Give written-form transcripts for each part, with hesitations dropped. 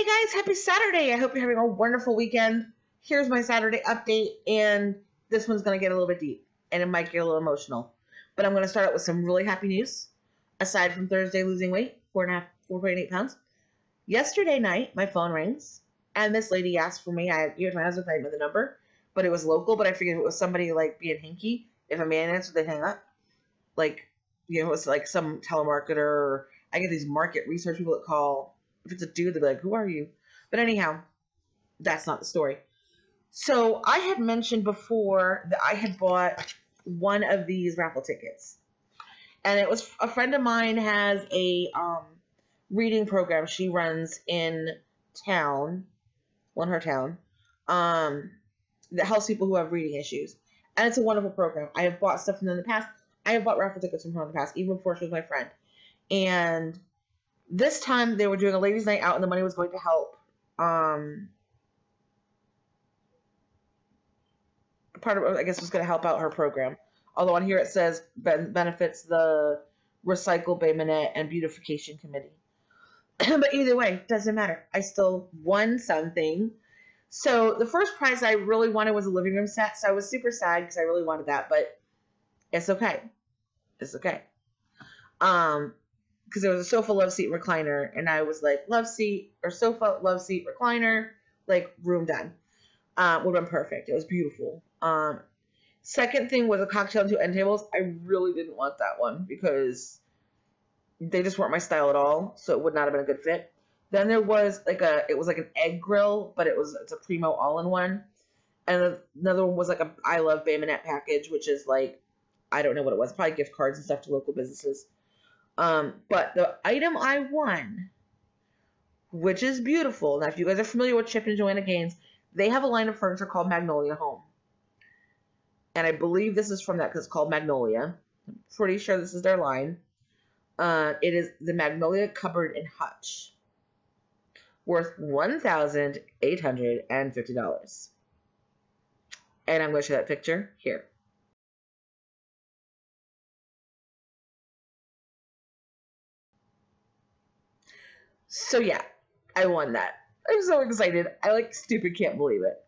Hey guys, happy Saturday. I hope you're having a wonderful weekend. Here's my Saturday update, and this one's going to get a little bit deep, and it might get a little emotional. But I'm going to start out with some really happy news. Aside from Thursday losing weight, 4.8 pounds. Yesterday night, my phone rings, and this lady asked for me. I gave my husband, I didn't know the number, but it was local, but I figured if it was somebody like being hinky, if a man answered, they'd hang up. Like, it was like some telemarketer, or I get these market research people that call. If it's a dude, they'll be like, who are you? But anyhow, that's not the story. So I had mentioned before that I had bought one of these raffle tickets. And it was a friend of mine has a reading program she runs in town, her town, that helps people who have reading issues. And it's a wonderful program. I have bought stuff from them in the past. I have bought raffle tickets from her in the past, even before she was my friend. And this time they were doing a ladies' night out, and the money was going to help. Part of it, I guess, was going to help out her program. Although on here it says benefits the Recycle Bay Minette and Beautification Committee. But either way, doesn't matter. I still won something. So the first prize I really wanted was a living room set. So I was super sad because I really wanted that, but it's okay. It's okay. Because there was a sofa, love seat, recliner, and I was like, love seat, or sofa, love seat, recliner, like, room done. Would have been perfect. It was beautiful. Second thing was a cocktail and 2 end tables. I really didn't want that one because they just weren't my style at all, so it would not have been a good fit. Then there was like an egg grill, but it's a Primo all-in-one. And another one was like a I Love Bay Minette package, which is like, I don't know what it was, probably gift cards and stuff to local businesses. But the item I won, which is beautiful. Now, if you guys are familiar with Chip and Joanna Gaines, they have a line of furniture called Magnolia Home. And I believe this is from that because it's called Magnolia. I'm pretty sure this is their line. It is the Magnolia Cupboard and Hutch, worth $1,850. And I'm going to show that picture here. So yeah, I won that. I'm so excited. I like stupid can't believe it.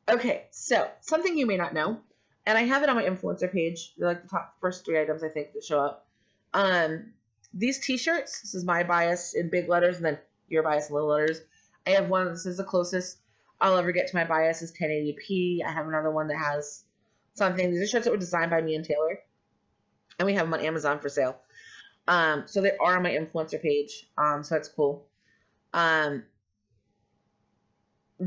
Okay, so something you may not know, and I have it on my influencer page. They're like the top first 3 items I think that show up. These t-shirts, this is my bias in big letters and then your bias in little letters. I have one, this is the closest I'll ever get to my bias is 1080p. I have another one that has something. These are shirts that were designed by me and Taylor. And we have them on Amazon for sale. So they are on my influencer page. So that's cool.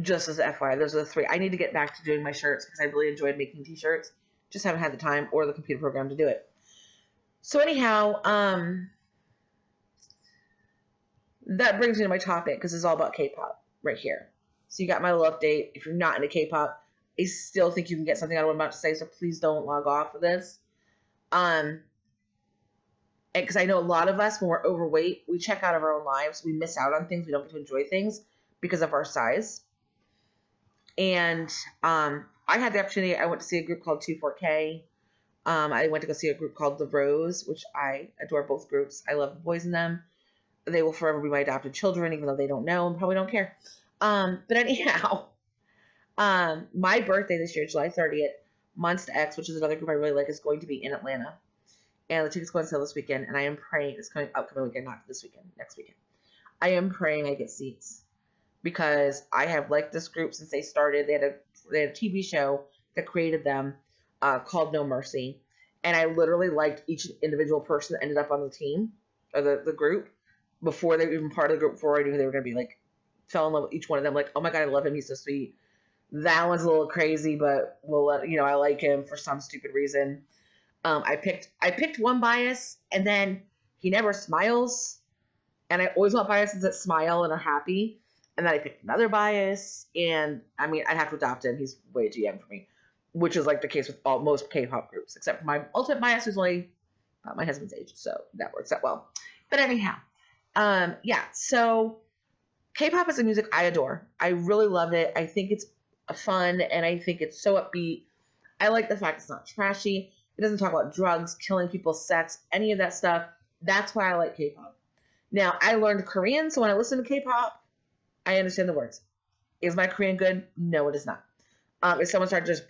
Just as FYI, those are the 3. I need to get back to doing my shirts because I really enjoyed making t-shirts. Just haven't had the time or the computer program to do it. So anyhow, that brings me to my topic because it's all about K-pop right here. So you got my little update. If you're not into K-pop, I still think you can get something out of what I'm about to say, so please don't log off of this. Because I know a lot of us, when we're overweight, we check out of our own lives. We miss out on things. We don't get to enjoy things because of our size. And I had the opportunity. I went to see a group called 24K. I went to go see a group called The Rose, which I adore both groups. I love the boys in them. They will forever be my adopted children, even though they don't know and probably don't care. But anyhow, my birthday this year, July 30th, Monsta X, which is another group I really like, is going to be in Atlanta. And the tickets go on sale this weekend, and I am praying it's coming upcoming weekend, not this weekend, next weekend. I am praying I get seats because I have liked this group since they started. They had a TV show that created them called No Mercy, and I literally liked each individual person that ended up on the team or the group before they were even part of the group. Before I knew they were going to be like fell in love with each one of them. Like, oh my god, I love him. He's so sweet. That one's a little crazy, but we'll let I like him for some stupid reason. I picked one bias, and then he never smiles, and I always want biases that smile and are happy. And then I picked another bias, and I mean, I'd have to adopt him. He's way too young for me, which is like the case with most K-pop groups, except for my ultimate bias, who's only about my husband's age, so that works out well. But anyhow, yeah. So K-pop is a music I adore. I really love it. I think it's fun, and I think it's so upbeat. I like the fact it's not trashy. It doesn't talk about drugs, killing people, sex, any of that stuff. That's why I like K-pop. Now, I learned Korean, so when I listen to K-pop, I understand the words. Is my Korean good? No, it is not. If someone started just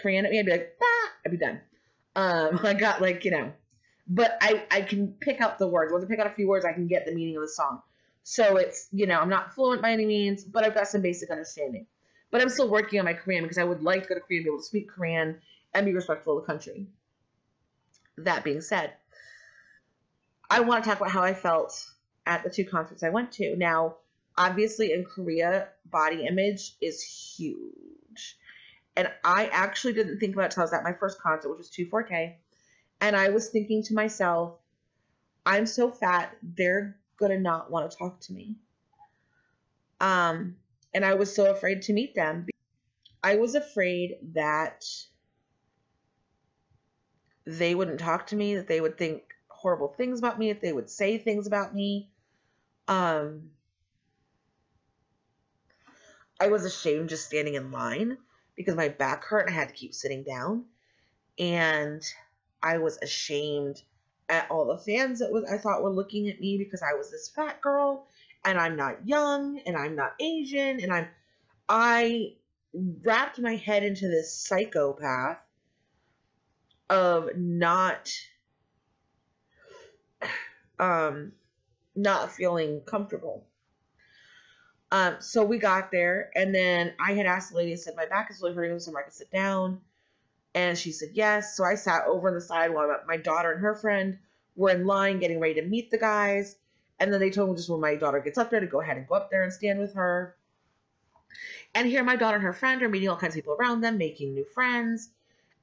Korean at me, I'd be like, ah, I'd be done. I got like, but I can pick up the words. Once I pick out a few words, I can get the meaning of the song. So it's, I'm not fluent by any means, but I've got some basic understanding. But I'm still working on my Korean because I would like to go to Korea and be able to speak Korean and be respectful of the country. That being said, I want to talk about how I felt at the 2 concerts I went to. Now, obviously in Korea, body image is huge. And I actually didn't think about it until I was at my first concert, which was 2-4K. And I was thinking to myself, I'm so fat, they're going to not want to talk to me. And I was so afraid to meet them. I was afraid that they wouldn't talk to me, that they would think horrible things about me, that they would say things about me. I was ashamed just standing in line because my back hurt and I had to keep sitting down. And I was ashamed at all the fans that I thought were looking at me because I was this fat girl and I'm not young and I'm not Asian and I wrapped my head into this psychopath of not feeling comfortable. So we got there, and then I had asked the lady, I said, my back is really hurting, somewhere I could sit down. And she said yes. So I sat over on the side while my daughter and her friend were in line getting ready to meet the guys. And then they told me just when my daughter gets up there to go ahead and go up there and stand with her. And here my daughter and her friend are meeting all kinds of people around them, making new friends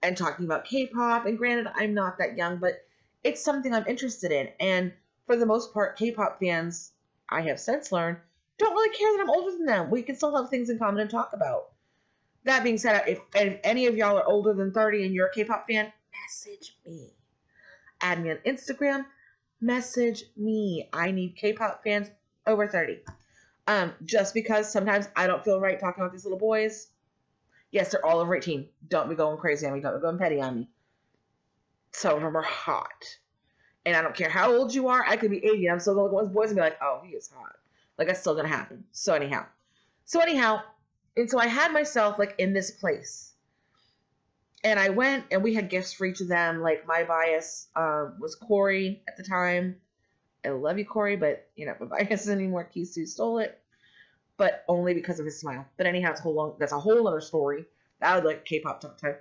and talking about K-pop. And granted, I'm not that young, but it's something I'm interested in. And for the most part, K-pop fans, I have since learned, don't really care that I'm older than them. We can still have things in common to talk about. That being said, if any of y'all are older than 30 and you're a K-pop fan, message me. Add me on Instagram. Message me. I need K-pop fans over 30. Just because sometimes I don't feel right talking about these little boys. Yes, they're all over 18. Don't be going crazy on me. Don't be going petty on me. Some of them are hot. And I don't care how old you are. I could be 80 and I'm still going to look at those boys and be like, oh, he is hot. Like, that's still going to happen. So anyhow. And so I had myself, like, in this place. And I went, and we had gifts for each of them. Like, my bias was Corey at the time. I love you, Corey, but, my bias isn't anymore. Kisu stole it. But only because of his smile. But anyhow, that's a whole other story. That would, like, K-pop talk time.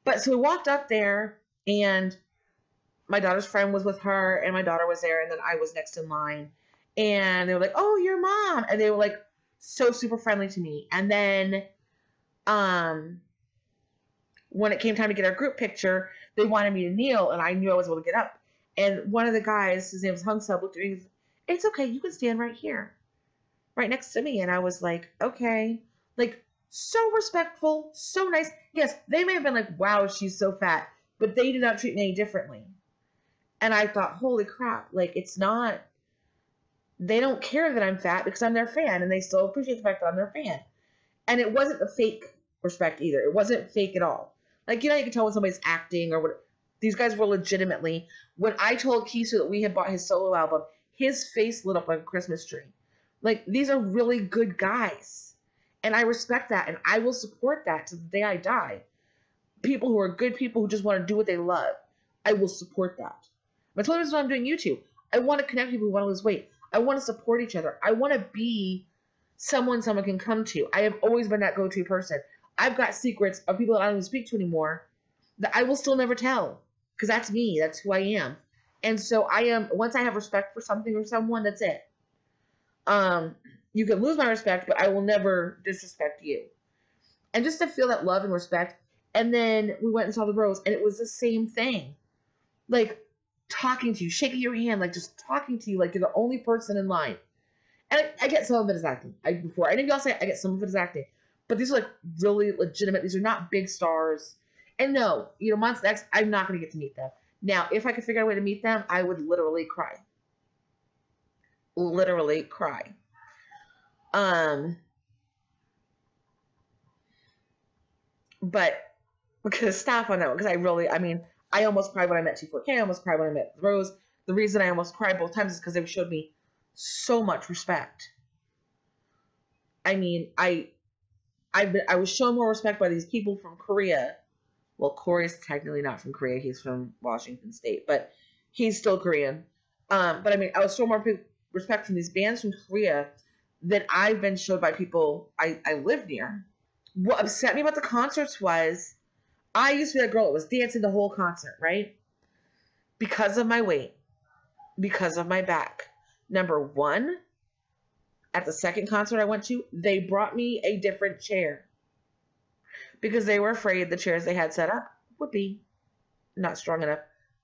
But so we walked up there, and my daughter's friend was with her, and my daughter was there, and then I was next in line. And they were like, oh, your mom. And they were, like, so super friendly to me. And then when it came time to get our group picture, they wanted me to kneel, and I knew I was able to get up. And one of the guys, his name was Hung Sub, looked at me and said, it's okay, you can stand right here, right next to me. And I was like, okay. Like, so respectful, so nice. Yes, they may have been like, wow, she's so fat, but they did not treat me any differently. And I thought, holy crap, like, it's not, they don't care that I'm fat because I'm their fan, and they still appreciate the fact that I'm their fan. And it wasn't a fake respect either. It wasn't fake at all. Like, you can tell when somebody's acting or what. These guys were legitimately. When I told Kisu that we had bought his solo album, his face lit up like a Christmas tree. Like, these are really good guys. And I respect that, and I will support that to the day I die. People who are good people who just want to do what they love. I will support that. I told you this when I'm doing YouTube. I want to connect people who want to lose weight. I want to support each other. I want to be someone can come to. I have always been that go-to person. I've got secrets of people that I don't even speak to anymore that I will still never tell because that's me. That's who I am. And so I am, once I have respect for something or someone, that's it. You can lose my respect, but I will never disrespect you. And just to feel that love and respect. And then we went and saw the Rose, and it was the same thing. Like, talking to you, shaking your hand, like just talking to you like you're the only person in line. And I get some of it as acting. Before any of y'all say I get some of it as acting. But these are like really legitimate. These are not big stars. And no, Monsta X, I'm not going to get to meet them. Now, if I could figure out a way to meet them, I would literally cry. Literally cry. But because stop on that one, because I almost cried when I met 2-4K. I almost cried when I met Rose. the reason I almost cried both times is because they showed me so much respect. I mean, I was shown more respect by these people from Korea. Well, Corey's technically not from Korea. He's from Washington State, but he's still Korean. But I mean, I was shown more respect from these bands from Korea than I've been showed by people I live near. What upset me about the concerts was I used to be that girl that was dancing the whole concert, right? Because of my weight, because of my back. Number one, at the second concert I went to, they brought me a different chair because they were afraid the chairs they had set up would be not strong enough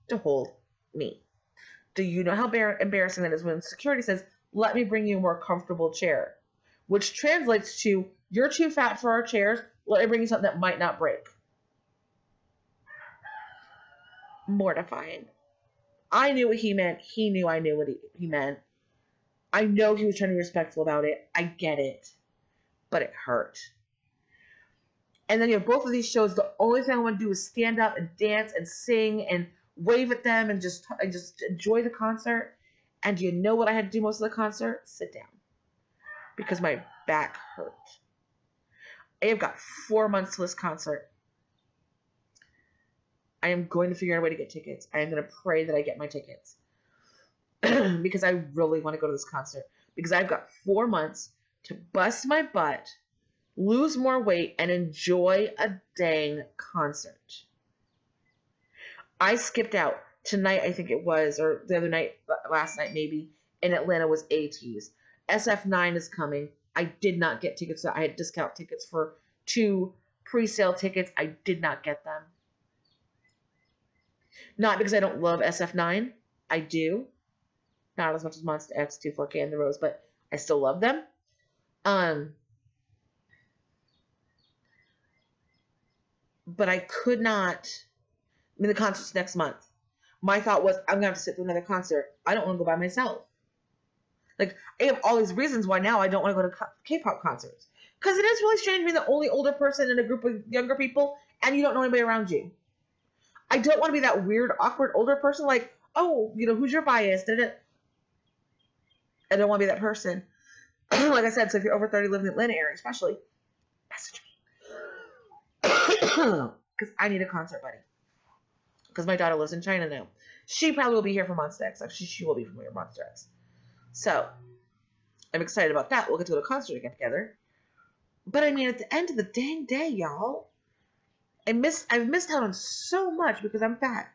to hold me. Do you know how embarrassing that is when security says, let me bring you a more comfortable chair, which translates to, you're too fat for our chairs, let me bring you something that might not break. Mortifying. I knew what he meant. He knew I knew what he meant. I know he was trying to be respectful about it. I get it. But it hurt. And then you have both of these shows. The only thing I want to do is stand up and dance and sing and wave at them and just enjoy the concert. And do you know what I had to do most of the concert? Sit down. Because my back hurt. I have got 4 months to this concert. I am going to figure out a way to get tickets. I am going to pray that I get my tickets. Because I really want to go to this concert. Because I've got 4 months to bust my butt, lose more weight, and enjoy a dang concert. I skipped out. Tonight, I think it was, or the other night, last night maybe, in Atlanta was AT's. SF9 is coming. I did not get tickets. I had discount tickets for 2 pre-sale tickets. I did not get them. Not because I don't love SF9. I do. Not as much as Monster X, 2-4K, and The Rose, but I still love them. But I could not. I mean, the concert's next month. My thought was, I'm going to have to sit through another concert. I don't want to go by myself. Like, I have all these reasons why now I don't want to go to K-pop concerts. Because it is really strange being the only older person in a group of younger people, and you don't know anybody around you. I don't want to be that weird, awkward older person, like, oh, you know, who's your bias? I don't want to be that person. Like I said, so if you're over 30, live in the Atlanta area, especially, message me. Because I need a concert buddy. Because my daughter lives in China now. She probably will be here for Monster X. Actually, she will be from here for Monster X. So, I'm excited about that. We'll get to go to a concert again together. But I mean, at the end of the dang day, y'all, I've missed out on so much because I'm fat.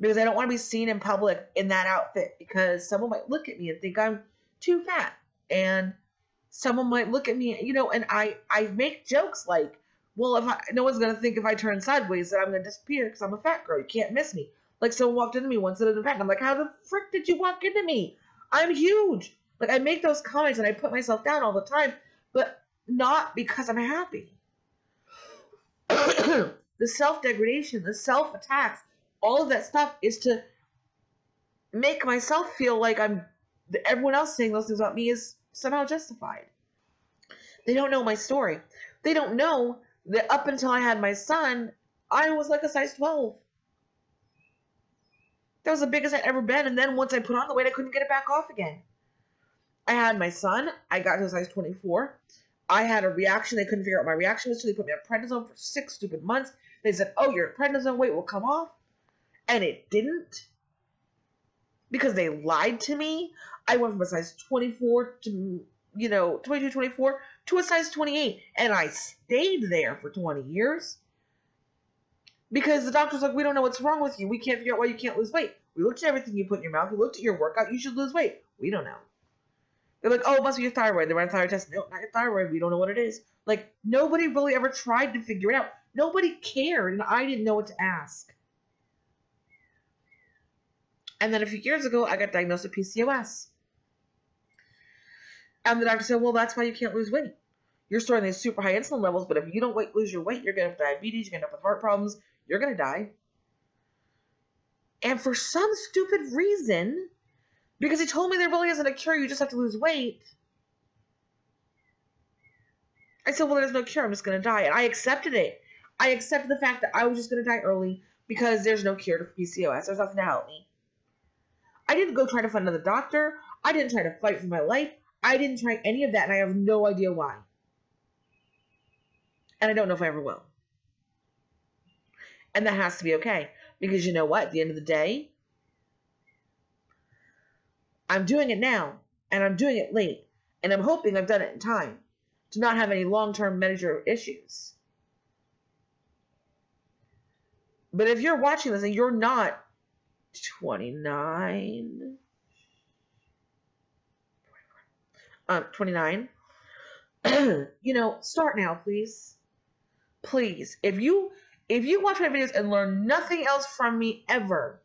Because I don't want to be seen in public in that outfit. Because someone might look at me and think I'm too fat. And someone might look at me, you know, and I make jokes like, well, no one's going to think if I turn sideways that I'm going to disappear because I'm a fat girl. You can't miss me. Like, someone walked into me once at an event, and I'm like, how the frick did you walk into me? I'm huge. Like, I make those comments, and I put myself down all the time, but not because I'm happy. The self-degradation, the self-attacks, all of that stuff is to make myself feel like everyone else saying those things about me is somehow justified. They don't know my story. They don't know that up until I had my son, I was like a size 12. That was the biggest I'd ever been, and then once I put on the weight, I couldn't get it back off again. I had my son. I got to a size 24. I had a reaction. They couldn't figure out what my reaction was, so they put me on prednisone for 6 stupid months. They said, oh, your prednisone weight will come off. And it didn't. Because they lied to me. I went from a size 24 to, 22, 24 to a size 28. And I stayed there for 20 years. Because the doctor's like, we don't know what's wrong with you. We can't figure out why you can't lose weight. We looked at everything you put in your mouth. We looked at your workout. You should lose weight. We don't know. They're like, oh, it must be your thyroid. They ran a thyroid test. No, not your thyroid. We don't know what it is. Like, nobody really ever tried to figure it out. Nobody cared, and I didn't know what to ask. And then a few years ago, I got diagnosed with PCOS. And the doctor said, well, that's why you can't lose weight. You're storing these super high insulin levels, but if you don't lose your weight, you're going to have diabetes, you're going to end up with heart problems, you're going to die. And for some stupid reason, because he told me there really isn't a cure, you just have to lose weight, I said, well, there's no cure, I'm just going to die. And I accepted it. I accepted the fact that I was just going to die early because there's no cure to PCOS. There's nothing to help me. I didn't go try to find another doctor. I didn't try to fight for my life. I didn't try any of that, and I have no idea why. And I don't know if I ever will. And that has to be okay. Because you know what? At the end of the day, I'm doing it now, and I'm doing it late, and I'm hoping I've done it in time to not have any long-term major issues. But if you're watching this and you're not 29, 29, start now, please. Please. If you watch my videos and learn nothing else from me ever,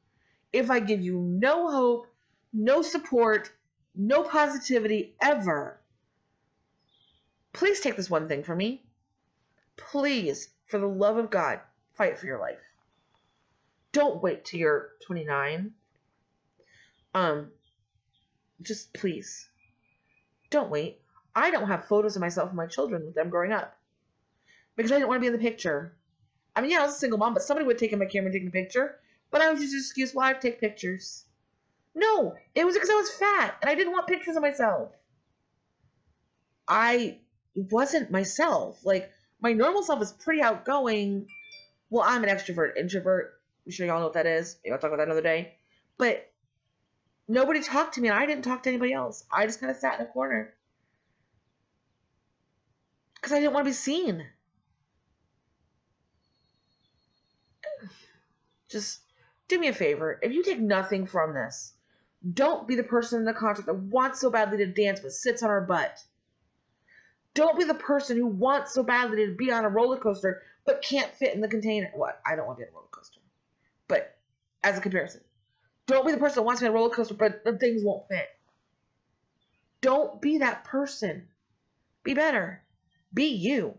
if I give you no hope, no support, no positivity ever, please take this one thing from me. Please, for the love of God, fight for your life. Don't wait till you're 29. Just please. Don't wait. I don't have photos of myself and my children with them growing up. Because I didn't want to be in the picture. I mean, yeah, I was a single mom, but somebody would have taken my camera and taken a picture. But I was just an excuse why I'd take pictures. No, it was because I was fat and I didn't want pictures of myself. I wasn't myself. Like, my normal self is pretty outgoing. Well, I'm an extrovert. Introvert, I'm sure y'all know what that is. Maybe I'll talk about that another day. But nobody talked to me and I didn't talk to anybody else. I just kind of sat in a corner. Because I didn't want to be seen. Just do me a favor. If you take nothing from this, don't be the person in the concert that wants so badly to dance but sits on her butt. Don't be the person who wants so badly to be on a roller coaster but can't fit in the container. What? I don't want to be on a roller coaster. But as a comparison, don't be the person that wants to be on a roller coaster but the things won't fit. Don't be that person. Be better. Be you.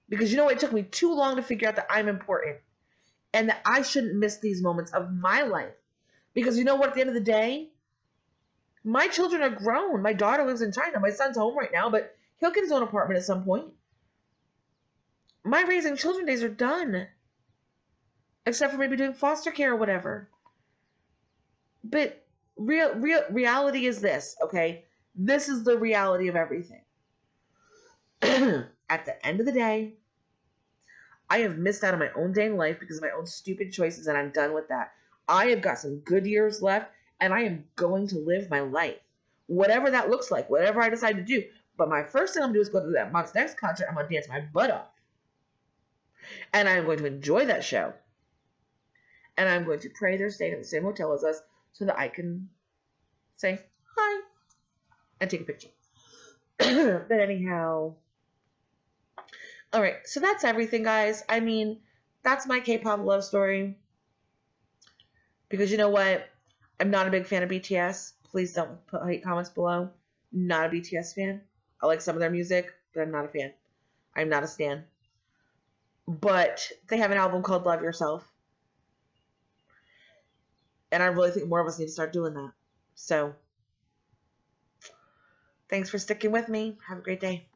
Because you know what? It took me too long to figure out that I'm important. And that I shouldn't miss these moments of my life. Because you know what? At the end of the day, my children are grown. My daughter lives in China. My son's home right now, but he'll get his own apartment at some point. My raising children days are done. Except for maybe doing foster care or whatever. But reality is this, okay? This is the reality of everything. At the end of the day, I have missed out on my own dang life because of my own stupid choices, and I'm done with that. I have got some good years left, and I am going to live my life. Whatever that looks like, whatever I decide to do. But my first thing I'm going to do is go to that month's next concert. I'm going to dance my butt off. And I'm going to enjoy that show. And I'm going to pray they're staying at the same hotel as us so that I can say hi and take a picture. But anyhow... Alright, so that's everything, guys. I mean, that's my K-pop love story. Because you know what? I'm not a big fan of BTS. Please don't put hate comments below. Not a BTS fan. I like some of their music, but I'm not a fan. I'm not a stan. But they have an album called Love Yourself. And I really think more of us need to start doing that. So, thanks for sticking with me. Have a great day.